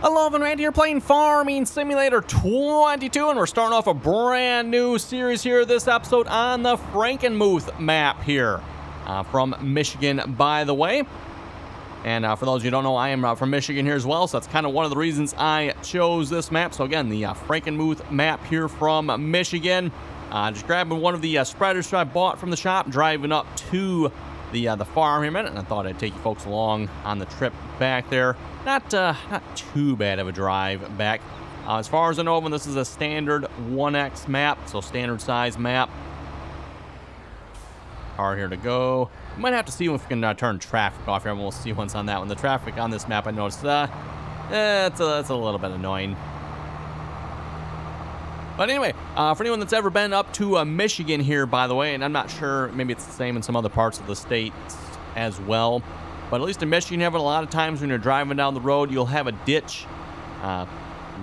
Hello, everyone, Randy here playing Farming Simulator 22, and we're starting off a brand new series here this episode on the Frankenmuth map here from Michigan, by the way. And for those of you who don't know, I am from Michigan here as well, so that's kind of one of the reasons I chose this map. So again, the Frankenmuth map here from Michigan. Just grabbing one of the spreaders that I bought from the shop, driving up to the farm here in a minute, and I thought I'd take you folks along on the trip back there. Not too bad of a drive back. As far as I know, this is a standard 1X map, so standard size map. Car here to go. We might have to see if we can turn traffic off here, and we'll see once on that one. The traffic on this map, I noticed, it's a little bit annoying. But anyway, for anyone that's ever been up to Michigan here, by the way, and I'm not sure, maybe it's the same in some other parts of the state as well, but at least in Michigan, you have it a lot of times when you're driving down the road, you'll have a ditch.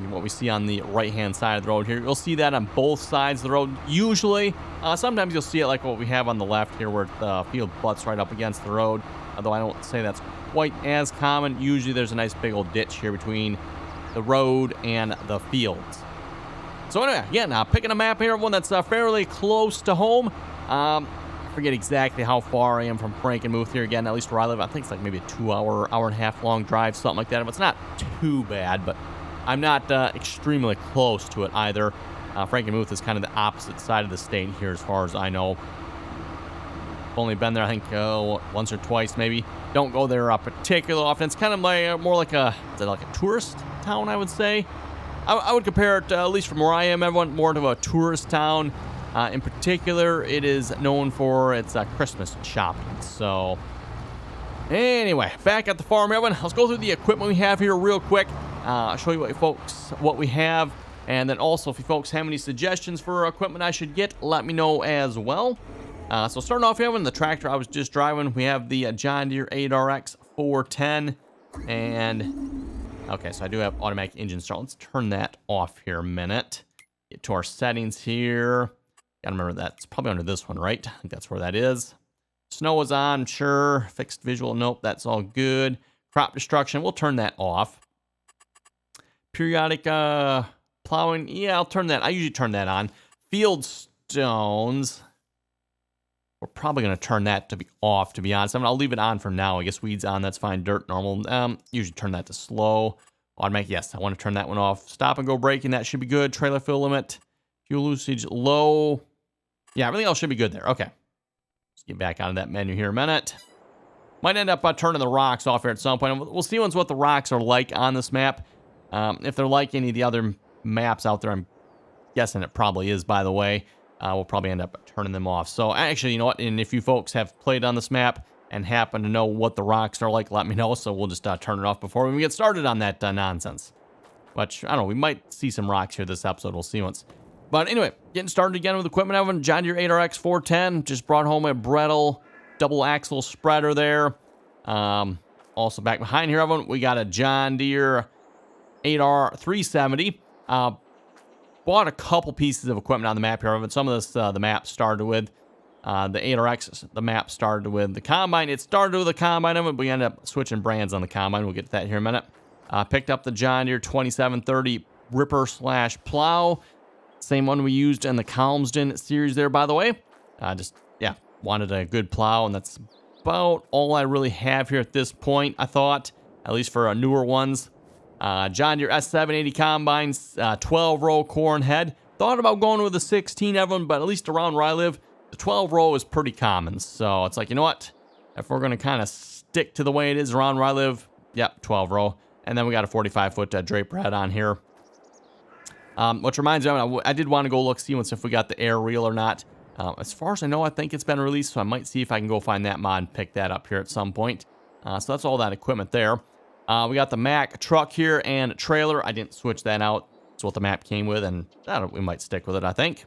What we see on the right-hand side of the road here, you'll see that on both sides of the road. Usually, sometimes you'll see it like what we have on the left here, where the field butts right up against the road. Although I don't say that's quite as common. Usually, there's a nice big old ditch here between the road and the fields. So anyway, again, picking a map here, one that's fairly close to home. I forget exactly how far I am from Frankenmuth here. Again, at least where I live, I think it's like maybe a 2-hour, hour-and-a-half long drive, something like that. But it's not too bad, but I'm not extremely close to it either. Frankenmuth is kind of the opposite side of the state here, as far as I know. I've only been there, I think, once or twice, maybe. Don't go there particularly often. It's kind of more like a tourist town, I would say. I would compare it, at least from where I am, everyone, more to a tourist town. In particular, it is known for its Christmas shopping. So, anyway, back at the farm, everyone. Let's go through the equipment we have here real quick. I'll show you what we have. And then also, if you folks have any suggestions for equipment I should get, let me know as well. So starting off here, the tractor I was just driving, we have the John Deere 8RX 410. And okay, so I do have automatic engine start. Let's turn that off here a minute. Get to our settings here. Gotta remember that's probably under this one, right? I think that's where that is. Snow is on, sure. Fixed visual, nope, that's all good. Crop destruction, we'll turn that off. Periodic plowing, yeah, I'll turn that. I usually turn that on. Field stones, we're probably going to turn that to be off, to be honest. I'll leave it on for now. I guess weeds on, that's fine. Dirt, normal. Usually turn that to slow. Automatic, yes, I want to turn that one off. Stop and go braking, that should be good. Trailer fill limit. Fuel usage, low. Yeah, everything else should be good there. Okay. Let's get back out of that menu here in a minute. Might end up turning the rocks off here at some point. We'll see what the rocks are like on this map. If they're like any of the other maps out there, I'm guessing it probably is, by the way. We'll probably end up turning them off. So actually, you know what? And if you folks have played on this map and happen to know what the rocks are like, let me know. So we'll just turn it off before we get started on that nonsense. But I don't know. We might see some rocks here this episode. We'll see once. But anyway, getting started again with equipment. I have a John Deere 8RX 410. Just brought home a Bredel double axle spreader there. Also back behind here, we got a John Deere 8R 370. Bought a couple pieces of equipment on the map here. Some of this, the map started with the 8RX. The map started with the combine. It started with the combine of it, but we ended up switching brands on the combine. We'll get to that here in a minute. Picked up the John Deere 2730 ripper/plow. Same one we used in the Calmsden series there, by the way. Wanted a good plow, and that's about all I really have here at this point, I thought, at least for newer ones. John Deere S780 combines, 12-row corn head. Thought about going with a 16 of them, but at least around where I live, the 12-row is pretty common. So it's like, you know what? If we're going to kind of stick to the way it is around where I live, yep, 12-row. And then we got a 45-foot draper head on here. Which reminds me, I did want to go see if we got the air reel or not. As far as I know, I think it's been released, so I might see if I can go find that mod and pick that up here at some point. So that's all that equipment there. We got the Mack truck here and trailer. I didn't switch that out. That's what the map came with, and we might stick with it, I think.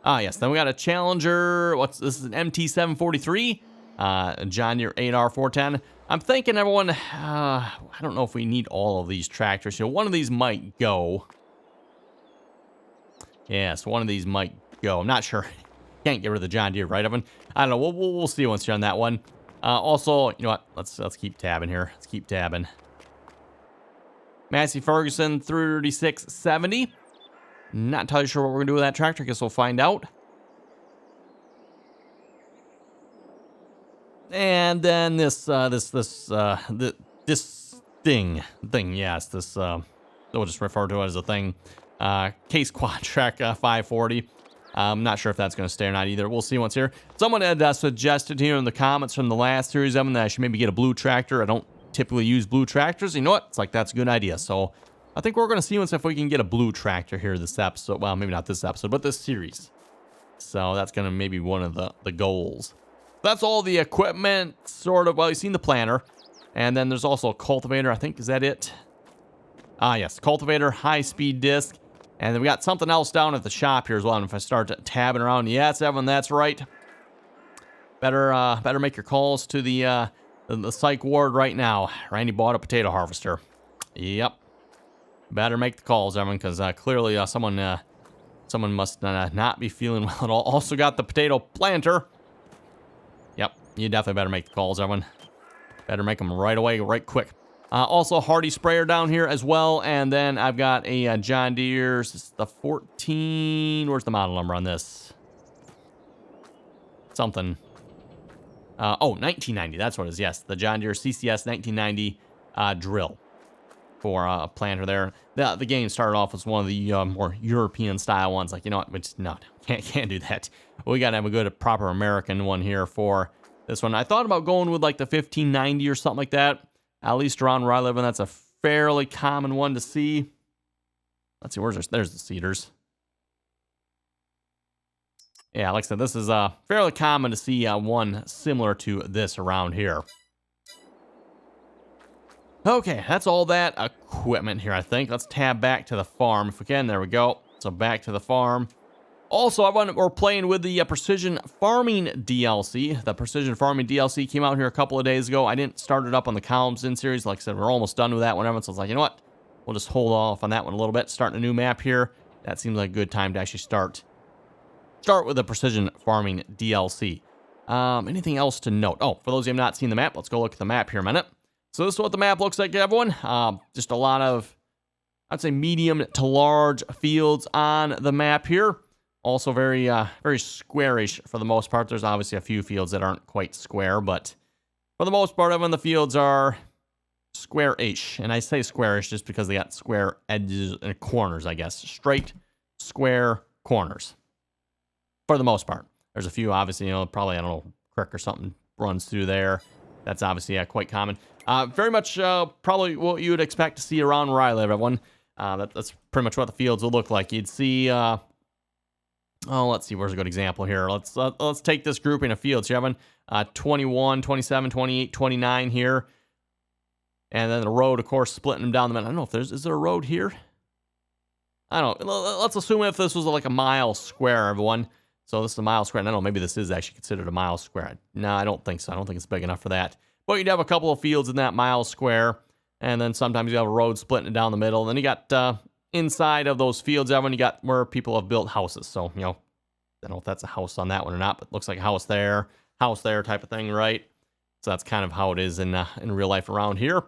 Yes, then we got a Challenger. This is an MT743. A John Deere 8R 410. I'm thinking, everyone, I don't know if we need all of these tractors. One of these might go. Yes, one of these might go. I'm not sure. Can't get rid of the John Deere, right, Evan? I don't know. We'll see once you're on that one. Also, you know what? Let's keep tabbing here. Let's keep tabbing. Massey Ferguson 3670. Not entirely sure what we're going to do with that tractor. Guess we'll find out. And then this thing, yes, this, we'll just refer to it as a thing. Case Quad Track 540. I'm not sure if that's going to stay or not either. We'll see once here. Someone had suggested here in the comments from the last series of them that I should maybe get a blue tractor. I don't typically use blue tractors. You know what? It's like, that's a good idea. So I think we're going to see once if we can get a blue tractor here this episode. Well, maybe not this episode, but this series. So that's going to maybe one of the goals. That's all the equipment, sort of. Well, you've seen the planter. And then there's also a cultivator, I think. Is that it? Ah, yes. Cultivator, high-speed disc. And then we got something else down at the shop here as well. And if I start tabbing around, yes, Evan, that's right. Better make your calls to the psych ward right now. Randy bought a potato harvester. Yep. Better make the calls, Evan, because clearly someone must not be feeling well at all. Also got the potato planter. Yep, you definitely better make the calls, Evan. Better make them right away, right quick. Also, Hardy sprayer down here as well. And then I've got a John Deere's. This is the 14. Where's the model number on this? Something. 1990. That's what it is. Yes, the John Deere CCS 1990 drill for a planter there. The game started off as one of the more European style ones. Like, you know what? Which, no, can't do that. We got to have a good, proper American one here for this one. I thought about going with like the 1590 or something like that. At least around where I live, and that's a fairly common one to see. Let's see, there's the Cedars. Yeah, like I said, this is fairly common to see one similar to this around here. Okay, that's all that equipment here, I think. Let's tab back to the farm if we can. There we go. So back to the farm. Also, we're playing with the Precision Farming DLC. The Precision Farming DLC came out here a couple of days ago. I didn't start it up on the Columns In series. Like I said, we're almost done with that one. So I was like, you know what? We'll just hold off on that one a little bit. Starting a new map here. That seems like a good time to actually start with the Precision Farming DLC. Anything else to note? Oh, for those of you who have not seen the map, let's go look at the map here a minute. So this is what the map looks like, everyone. Just a lot of, I'd say, medium to large fields on the map here. Also very squarish for the most part. There's obviously a few fields that aren't quite square, but for the most part, everyone, the fields are square-ish. And I say squarish just because they got square edges and corners, I guess. Straight, square corners. For the most part. There's a few, obviously, you know, probably, I don't know, creek or something runs through there. That's obviously quite common. Very much probably what you would expect to see around where I live, everyone. That's pretty much what the fields would look like. You'd see... let's see, where's a good example here? Let's take this grouping of fields. You have 21, 27, 28, 29 here. And then the road, of course, splitting them down the middle. I don't know if is there a road here? I don't know. Let's assume if this was like a mile square, everyone. So this is a mile square. I don't know, maybe this is actually considered a mile square. No, I don't think so. I don't think it's big enough for that. But you'd have a couple of fields in that mile square. And then sometimes you have a road splitting it down the middle. And then you got... inside of those fields, everyone, you got where people have built houses. So, you know, I don't know if that's a house on that one or not, but it looks like a house there type of thing, right? So that's kind of how it is in real life around here,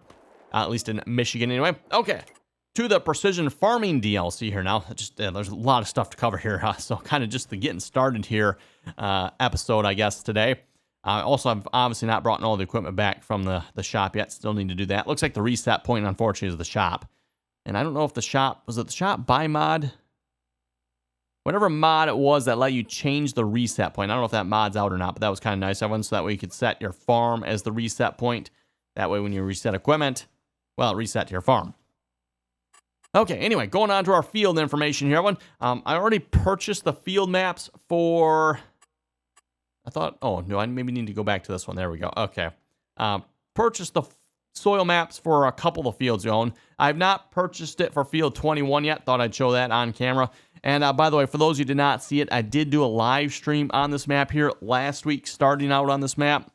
at least in Michigan anyway. Okay, to the Precision Farming DLC here now. Just there's a lot of stuff to cover here, so kind of just the getting started here episode, I guess, today. Also, I've obviously not brought all the equipment back from the shop yet. Still need to do that. Looks like the reset point, unfortunately, is the shop. And I don't know if the shop, was it the shop buy mod? Whatever mod it was that let you change the reset point. I don't know if that mod's out or not, but that was kind of nice, everyone. So that way you could set your farm as the reset point. That way when you reset equipment, well, it reset to your farm. Okay, anyway, going on to our field information here, everyone. I already purchased the field maps for... I thought, oh, no, I maybe need to go back to this one. There we go. Okay. Purchased the soil maps for a couple of fields you own. I've not purchased it for field 21 yet. Thought I'd show that on camera. And by the way, for those who did not see it, I did do a live stream on this map here last week, starting out on this map.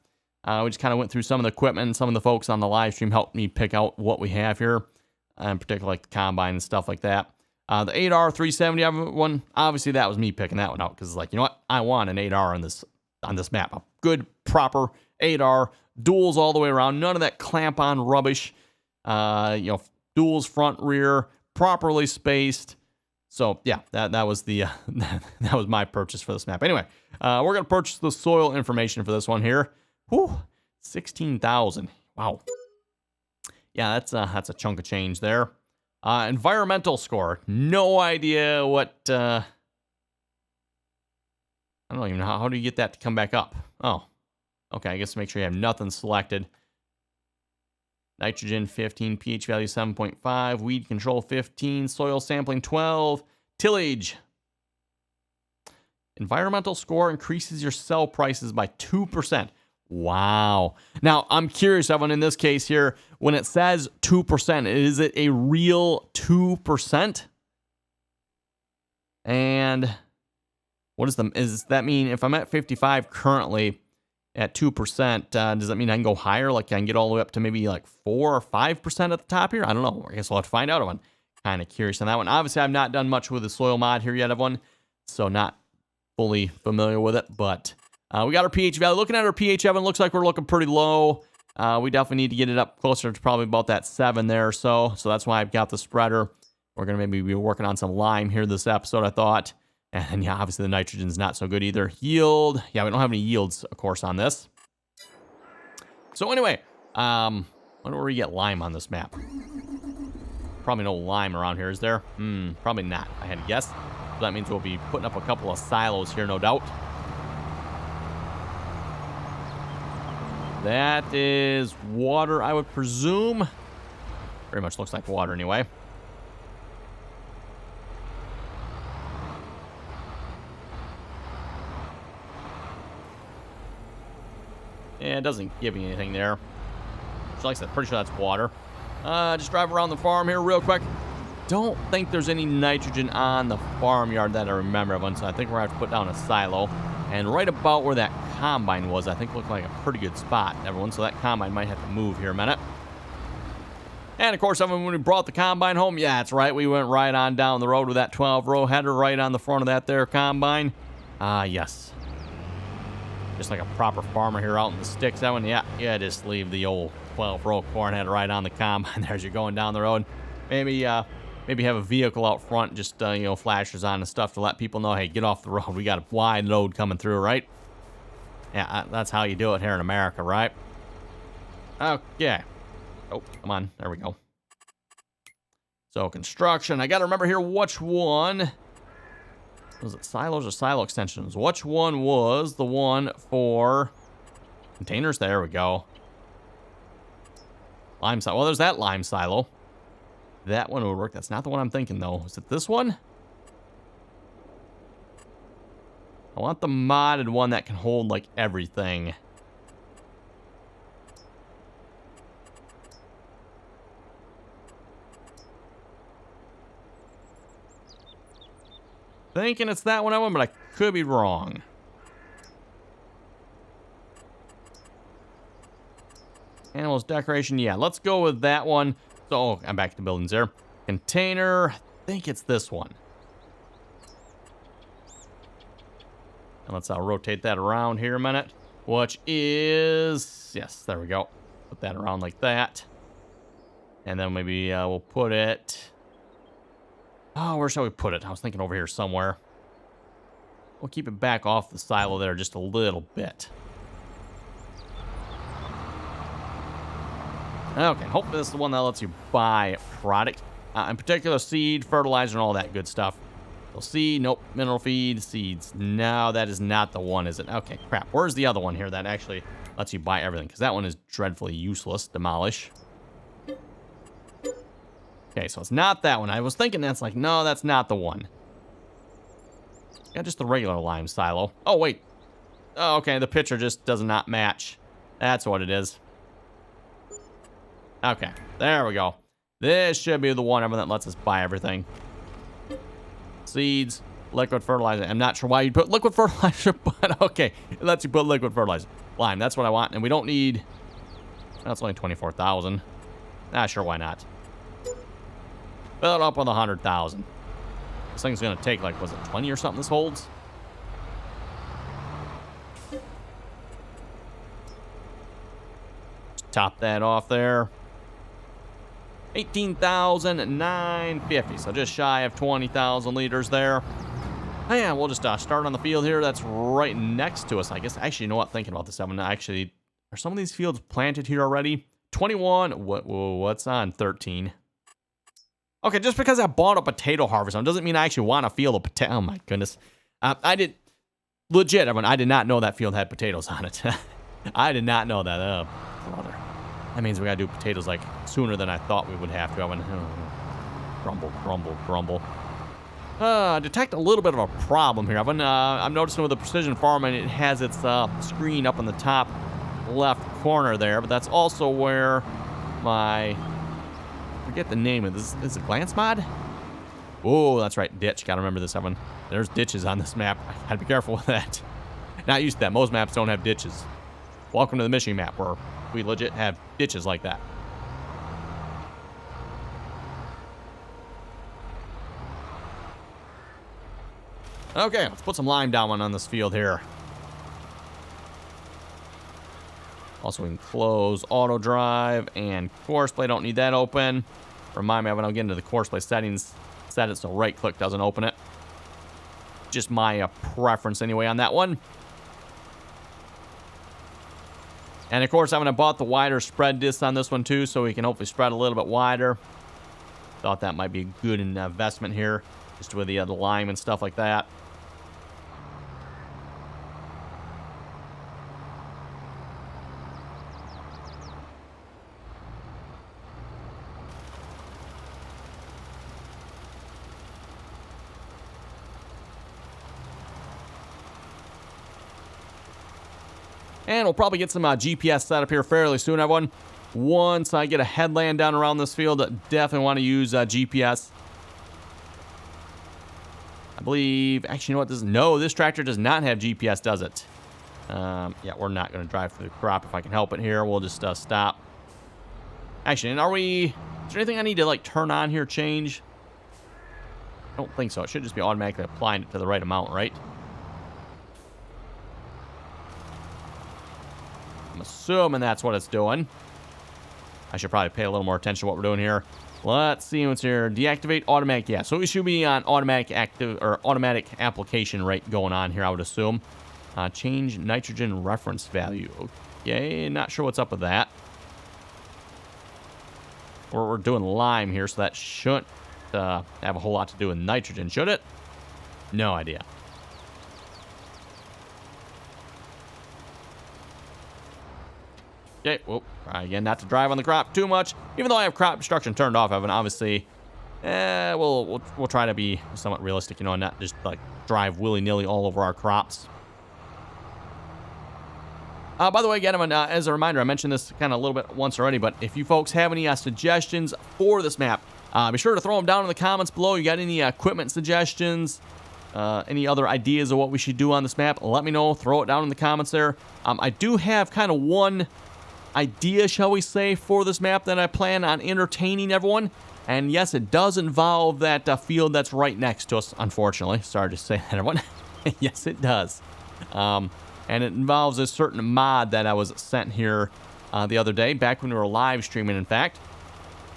We just kind of went through some of the equipment, and some of the folks on the live stream helped me pick out what we have here, in particular like the combine and stuff like that. The 8R 370 one, obviously that was me picking that one out, because it's like, you know what, I want an 8R on this map. A good, proper 8R, duals all the way around, none of that clamp-on rubbish. duals front, rear, properly spaced. So yeah, that was the that was my purchase for this map. Anyway, we're gonna purchase the soil information for this one here. Whew, 16,000. Wow. Yeah, that's a chunk of change there. Environmental score. No idea what. I don't even know how do you get that to come back up. Oh, okay. I guess make sure you have nothing selected. Nitrogen 15, pH value 7.5, weed control 15, soil sampling 12, tillage. Environmental score increases your sell prices by 2%. Wow. Now, I'm curious, Evan, in this case here, when it says 2%, is it a real 2%? And what does that mean? If I'm at 55 currently, at 2%, does that mean I can go higher? Like I can get all the way up to maybe like 4 or 5% at the top here? I don't know. I guess we'll have to find out. I'm kind of curious on that one. Obviously, I've not done much with the soil mod here yet, everyone, so not fully familiar with it. But we got our pH value. Looking at our pH, Evan, looks like we're looking pretty low. We definitely need to get it up closer to probably about that 7 there or so. So that's why I've got the spreader. We're going to maybe be working on some lime here this episode, I thought. And yeah, obviously the nitrogen's not so good either. Yield. Yeah, we don't have any yields, of course, on this. So anyway, wonder where we get lime on this map. Probably no lime around here, is there? Probably not, I had to guess. So that means we'll be putting up a couple of silos here, no doubt. That is water, I would presume. Very much looks like water anyway. Yeah, it doesn't give me anything there. So like I said, pretty sure that's water. Just drive around the farm here real quick. Don't think there's any nitrogen on the farmyard that I remember of, so I think we're going to have to put down a silo. And right about where that combine was, I think looked like a pretty good spot, everyone. So that combine might have to move here a minute. And of course, when we brought the combine home, yeah, that's right. We went right on down the road with that 12-row header right on the front of that there combine. Yes. Just like a proper farmer here out in the sticks. That one, yeah, just leave the old 12-row corn head right on the combine there as you're going down the road. Maybe have a vehicle out front, just flashers on and stuff to let people know, hey, get off the road. We got a wide load coming through, right? Yeah, that's how you do it here in America, right? Okay. Oh, come on, there we go. So construction, I got to remember here which one. Was it silos or silo extensions? Which one was the one for containers? There we go. Lime silo. Well, there's that lime silo. That one would work. That's not the one I'm thinking, though. Is it this one? I want the modded one that can hold, like, everything. Thinking it's that one I want, but I could be wrong. Animals decoration, yeah, let's go with that one. So, I'm back to buildings there. Container, I think it's this one. And let's rotate that around here a minute. Which is, yes, there we go. Put that around like that. And then maybe we'll put it... Oh, where shall we put it? I was thinking over here somewhere. We'll keep it back off the silo there just a little bit. Okay, hopefully this is the one that lets you buy product. In particular, seed, fertilizer, and all that good stuff. So seed, nope. Mineral feed, seeds. No, that is not the one, is it? Okay, crap. Where's the other one here that actually lets you buy everything? Because that one is dreadfully useless. Demolish. Okay, so it's not that one. I was thinking that's like, no, that's not the one. Yeah, just the regular lime silo. Oh, wait. Oh, okay, the picture just does not match. That's what it is. Okay, there we go. This should be the one that lets us buy everything. Seeds, liquid fertilizer. I'm not sure why you'd put liquid fertilizer, but okay. It lets you put liquid fertilizer. Lime, that's what I want. And we don't need... That's only 24,000. Sure, why not? Fill it up with 100,000. This thing's gonna take, like, was it 20 or something this holds? Just top that off there. 18,950. So just shy of 20,000 liters there. And we'll just start on the field here that's right next to us, I guess. Actually, you know what? Thinking about this, Evan, actually, are some of these fields planted here already? 21. What's on 13? Okay, just because I bought a potato harvester doesn't mean I actually want to field a potato. Oh, my goodness. I did... Legit, everyone, I did not know that field had potatoes on it. I did not know that. Oh, brother. That means we got to do potatoes, like, sooner than I thought we would have to. Grumble, grumble, grumble. Detect a little bit of a problem here. I'm noticing with the precision farming, it has its screen up in the top left corner there, but that's also where my... I forget the name of this. Is it glance mod? Oh, that's right. Ditch. Gotta remember this, everyone. There's ditches on this map. I gotta be careful with that. Not used to that. Most maps don't have ditches. Welcome to the Michigan map, where we legit have ditches like that. Okay, let's put some lime down on this field here. Also, we can close auto drive and course play. Don't need that open. Remind me when I get into the course play settings, set it so right click doesn't open it. Just my preference anyway on that one. And of course, I bought the wider spread disc on this one too, so we can hopefully spread a little bit wider. Thought that might be a good investment here, just with the lime and stuff like that. And we'll probably get some GPS set up here fairly soon, everyone. Once I get a headland down around this field, definitely want to use GPS. I believe, actually, you know what? No, this tractor does not have GPS, does it? Yeah, we're not going to drive through the crop if I can help it here. We'll just stop. Actually, and is there anything I need to, like, turn on here, change? I don't think so. It should just be automatically applying it to the right amount, right? I'm assuming that's what it's doing. I should probably pay a little more attention to what we're doing here. Let's see what's here. Deactivate automatic. Yeah, so we should be on automatic application rate going on here, I would assume. Change nitrogen reference value. Okay, not sure what's up with that. We're doing lime here, so that shouldn't have a whole lot to do with nitrogen, should it? No idea. Okay, well, try again not to drive on the crop too much. Even though I have crop destruction turned off, Evan, obviously, we'll try to be somewhat realistic, you know, and not just, like, drive willy-nilly all over our crops. By the way, again, Evan, as a reminder, I mentioned this kind of a little bit once already, but if you folks have any suggestions for this map, be sure to throw them down in the comments below. You got any equipment suggestions? Any other ideas of what we should do on this map? Let me know. Throw it down in the comments there. I do have kind of one idea, shall we say, for this map that I plan on entertaining everyone. And yes, it does involve that field that's right next to us, unfortunately. Sorry to say that, everyone. Yes, it does. And it involves a certain mod that I was sent here the other day, back when we were live streaming, in fact.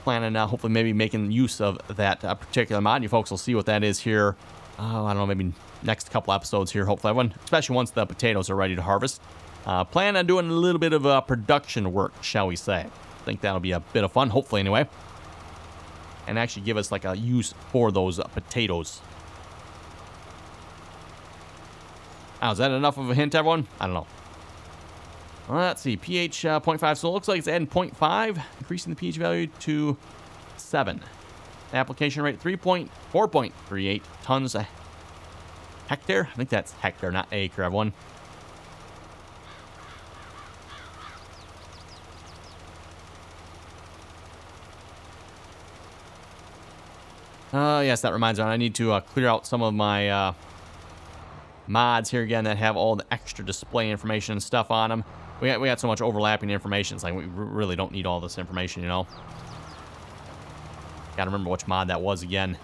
Planning on hopefully maybe making use of that particular mod. You folks will see what that is here. I don't know, maybe next couple episodes here, hopefully, everyone. Especially once the potatoes are ready to harvest. Plan on doing a little bit of production work, shall we say. I think that'll be a bit of fun, hopefully anyway. And actually give us like a use for those potatoes. Is that enough of a hint, everyone? I don't know. Let's see, pH 0.5. So it looks like it's adding 0.5, increasing the pH value to 7. Application rate 4.38 tons a hectare. I think that's hectare, not acre, everyone. Yes, that reminds me. I need to clear out some of my mods here again that have all the extra display information and stuff on them. We got so much overlapping information. It's like we really don't need all this information, you know. Gotta remember which mod that was again.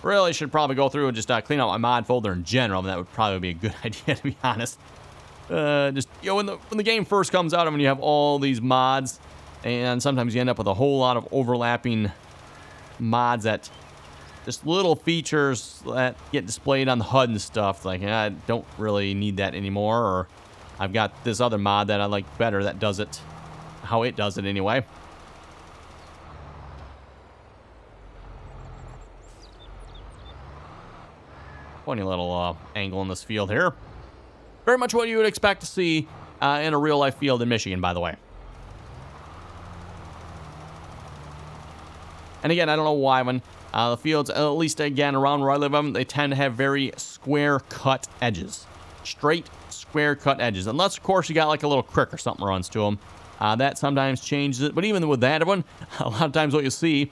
Really should probably go through and just clean out my mod folder in general. That would probably be a good idea, to be honest. Just, when the game first comes out, I mean, you have all these mods, and sometimes you end up with a whole lot of overlapping mods that just little features that get displayed on the HUD and stuff. Like, I don't really need that anymore, or I've got this other mod that I like better that does it how it does it anyway. Funny little angle in this field here. Very much what you would expect to see in a real-life field in Michigan, by the way. And again, I don't know why when the fields, at least again around where I live, they tend to have very square-cut edges. Straight, square-cut edges. Unless, of course, you got like a little crick or something runs to them. That sometimes changes it. But even with that one, a lot of times what you see,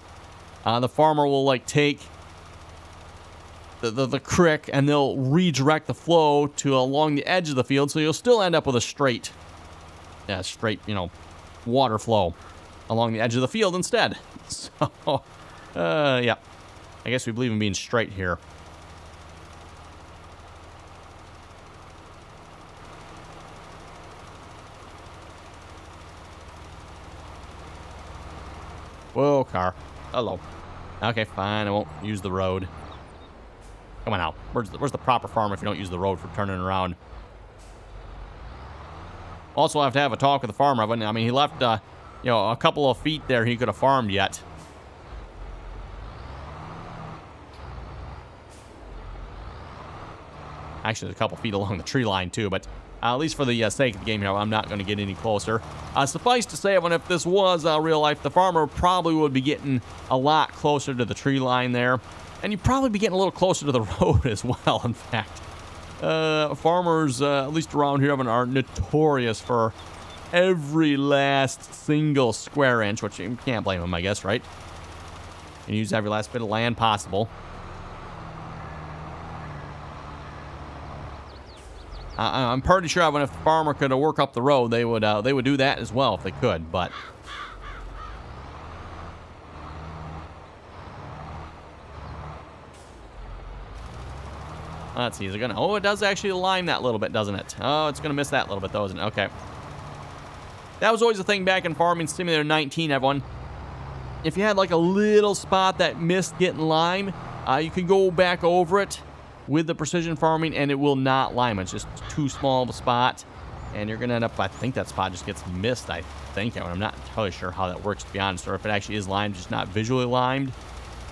the farmer will like take the crick and they'll redirect the flow to along the edge of the field, so you'll still end up with a straight, water flow along the edge of the field instead. So, yeah, I guess we believe in being straight here. Whoa, car. Hello. Okay, fine. I won't use the road. Come on now. Where's the proper farm if you don't use the road for turning around? Also, I have to have a talk with the farmer. I mean, he left, a couple of feet there he could have farmed yet. Actually, there's a couple feet along the tree line, too, but at least for the sake of the game here, I'm not going to get any closer. Suffice to say, if this was real life, the farmer probably would be getting a lot closer to the tree line there. And you'd probably be getting a little closer to the road as well, in fact. Farmers, at least around here, are notorious for every last single square inch, which you can't blame them, I guess, right? And use every last bit of land possible. I'm pretty sure if the farmer could work up the road, they would do that as well if they could, but... Let's see, is it gonna... Oh, it does actually lime that little bit, doesn't it? Oh, it's gonna miss that little bit, though, isn't it? Okay. That was always a thing back in Farming Simulator 19, everyone. If you had, like, a little spot that missed getting lime, you can go back over it with the precision farming, and it will not lime. It's just too small of a spot, and you're gonna end up... I think that spot just gets missed, I think. I'm not entirely sure how that works, to be honest, or if it actually is limed, just not visually limed.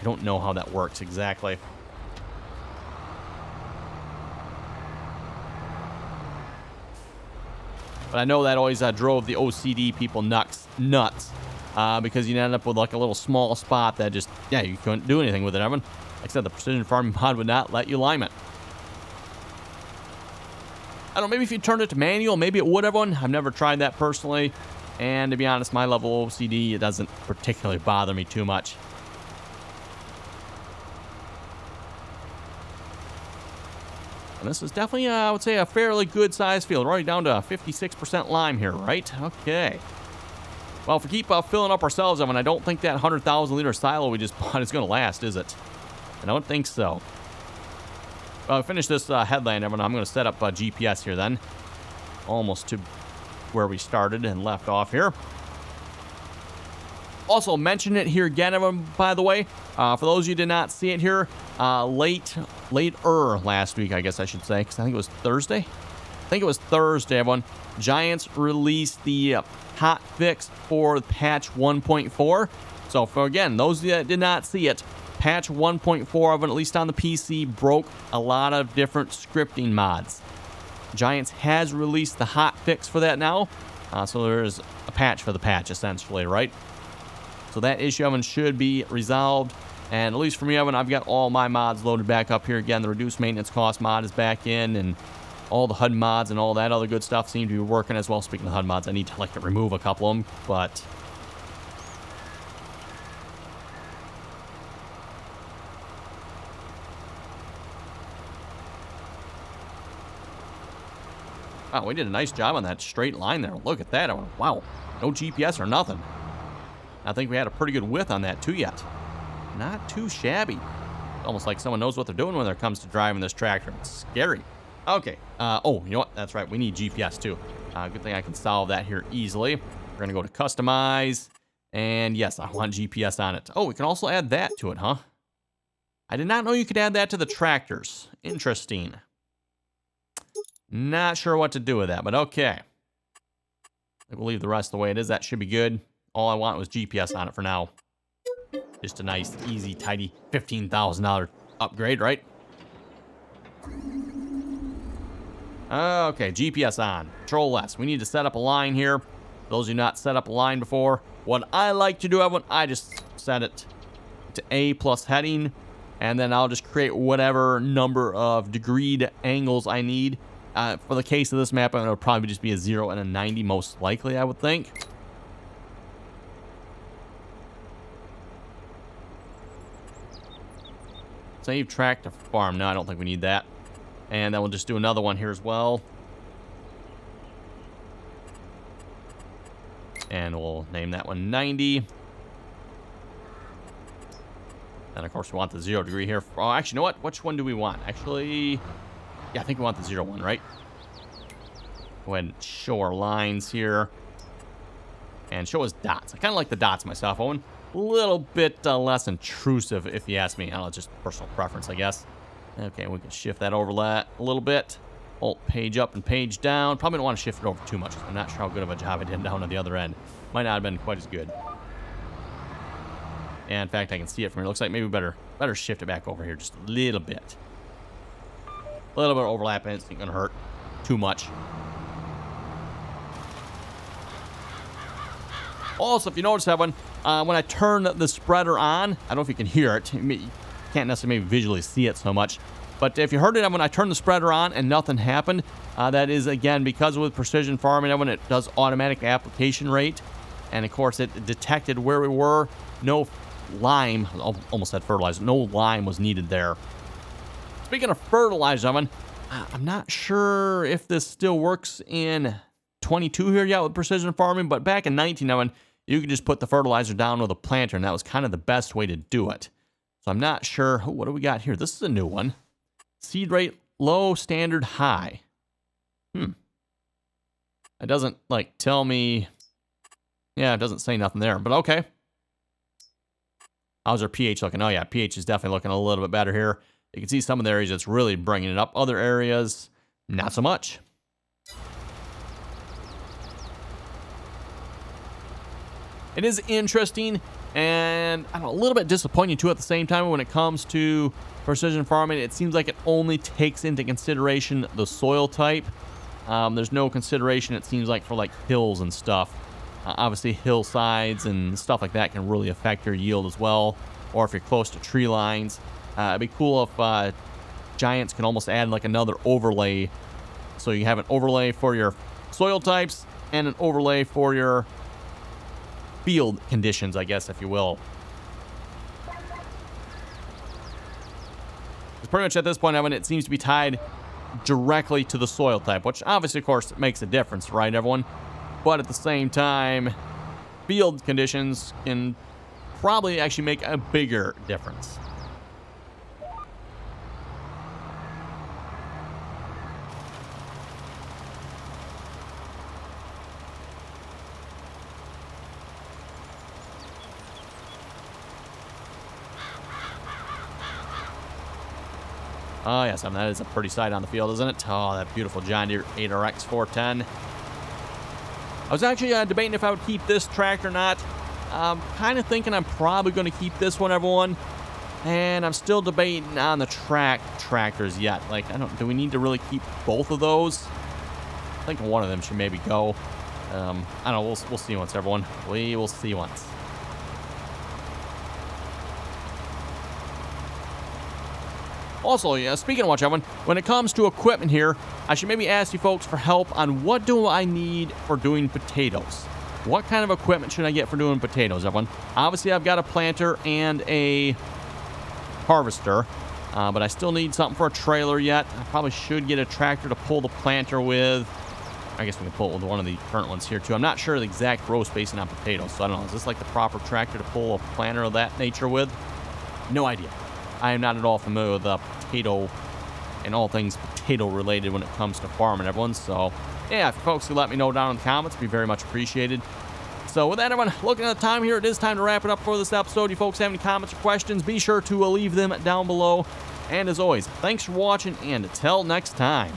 I don't know how that works exactly. But I know that always drove the OCD people nuts, because you end up with like a little small spot that just, you couldn't do anything with it, Evan. Like I said, the precision farming mod would not let you lime it. I don't know, maybe if you turned it to manual, maybe it would, everyone. I've never tried that personally, and to be honest, my level of OCD, it doesn't particularly bother me too much. And this is definitely, I would say, a fairly good-sized field. We're already down to 56% lime here, right? Okay. Well, if we keep filling up ourselves, I don't think that 100,000-liter silo we just bought is going to last, is it? I don't think so. Well, finish this headland, everyone. I'm going to set up GPS here then. Almost to where we started and left off here. Also, mention it here again, everyone, by the way. For those of you who did not see it here, later last week, I guess I should say, because I think it was Thursday. I think it was Thursday, everyone. Giants released the hot fix for patch 1.4. So, for again, those that did not see it, patch 1.4 of it, at least on the PC, broke a lot of different scripting mods. Giants has released the hot fix for that now. So there's a patch for the patch, essentially, right? So that issue, Evan, should be resolved. And at least for me, Evan, I've got all my mods loaded back up here. Again, the reduced maintenance cost mod is back in, and all the HUD mods and all that other good stuff seem to be working as well. Speaking of HUD mods, I need to remove a couple of them, but... Wow, we did a nice job on that straight line there. Look at that. Wow, no GPS or nothing. I think we had a pretty good width on that, too, yet. Not too shabby. Almost like someone knows what they're doing when it comes to driving this tractor. It's scary. Okay. Oh, you know what? That's right. We need GPS too. Good thing I can solve that here easily. We're going to go to customize. And yes, I want GPS on it. Oh, we can also add that to it, huh? I did not know you could add that to the tractors. Interesting. Not sure what to do with that, but okay. We'll leave the rest the way it is. That should be good. All I want was GPS on it for now. Just a nice, easy, tidy $15,000 upgrade, right? Okay, GPS on. Control S. We need to set up a line here. Those who not set up a line before, what I like to do, I just set it to A plus heading, and then I'll just create whatever number of degreed angles I need. For the case of this map, it'll probably just be a 0 and a 90, most likely, I would think. Save track to farm. No, I don't think we need that. And then we'll just do another one here as well. And we'll name that one 90. And of course, we want the 0 degree here. Oh, actually, you know what? Which one do we want? Actually, yeah, I think we want the 0 one, right? Go ahead and show our lines here. And show us dots. I kind of like the dots myself, Owen. A little bit less intrusive, if you ask me. I don't know, it's just personal preference, I guess. Okay, we can shift that over a little bit. Alt page up and page down. Probably don't want to shift it over too much. I'm not sure how good of a job I did down at the other end. Might not have been quite as good. And in fact, I can see it from here. Looks like maybe we better shift it back over here just a little bit. A little bit of overlap, and it's not going to hurt too much. Also, if you notice, Evan, when I turn the spreader on, I don't know if you can hear it. You can't necessarily maybe visually see it so much. But if you heard it when I turned the spreader on and nothing happened, that is, again, because with precision farming, when it does automatic application rate. And, of course, it detected where we were. No lime, almost said fertilizer, no lime was needed there. Speaking of fertilizer, Evan, I'm not sure if this still works in 22 here yet with precision farming, but back in 19, Evan, you could just put the fertilizer down with a planter, and that was kind of the best way to do it. So I'm not sure. Oh, what do we got here? This is a new one. Seed rate, low, standard, high. It doesn't, tell me. Yeah, it doesn't say nothing there, but okay. How's our pH looking? Oh, yeah, pH is definitely looking a little bit better here. You can see some of the areas it's really bringing it up. Other areas, not so much. It is interesting, and I don't know, a little bit disappointing too at the same time when it comes to precision farming. It seems like it only takes into consideration the soil type. There's no consideration, it seems like, for hills and stuff. Obviously, hillsides and stuff like that can really affect your yield as well, or if you're close to tree lines. It'd be cool if Giants can almost add another overlay, so you have an overlay for your soil types and an overlay for your field conditions, I guess, if you will. It's pretty much at this point, Evan, it seems to be tied directly to the soil type, which obviously, of course, makes a difference, right, everyone? But at the same time, field conditions can probably actually make a bigger difference. Oh, yes, and that is a pretty sight on the field, isn't it? Oh, that beautiful John Deere 8RX 410. I was actually debating if I would keep this tractor or not. I'm kind of thinking I'm probably going to keep this one, everyone. And I'm still debating on the tractors yet. Do we need to really keep both of those? I think one of them should maybe go. I don't know. We'll see once, everyone. We will see once. Also, yeah, speaking of which, Evan, when it comes to equipment here, I should maybe ask you folks for help on what do I need for doing potatoes. What kind of equipment should I get for doing potatoes, Evan? Obviously, I've got a planter and a harvester, but I still need something for a trailer yet. I probably should get a tractor to pull the planter with. I guess we can pull it with one of the current ones here, too. I'm not sure the exact row spacing on potatoes, so I don't know. Is this the proper tractor to pull a planter of that nature with? No idea. I am not at all familiar with potato and all things potato related when it comes to farming, everyone. So yeah, if folks could let me know down in the comments, it'd be very much appreciated. So with that, everyone, looking at the time here, it is time to wrap it up for this episode. You folks have any comments or questions, be sure to leave them down below. And as always, thanks for watching, and until next time.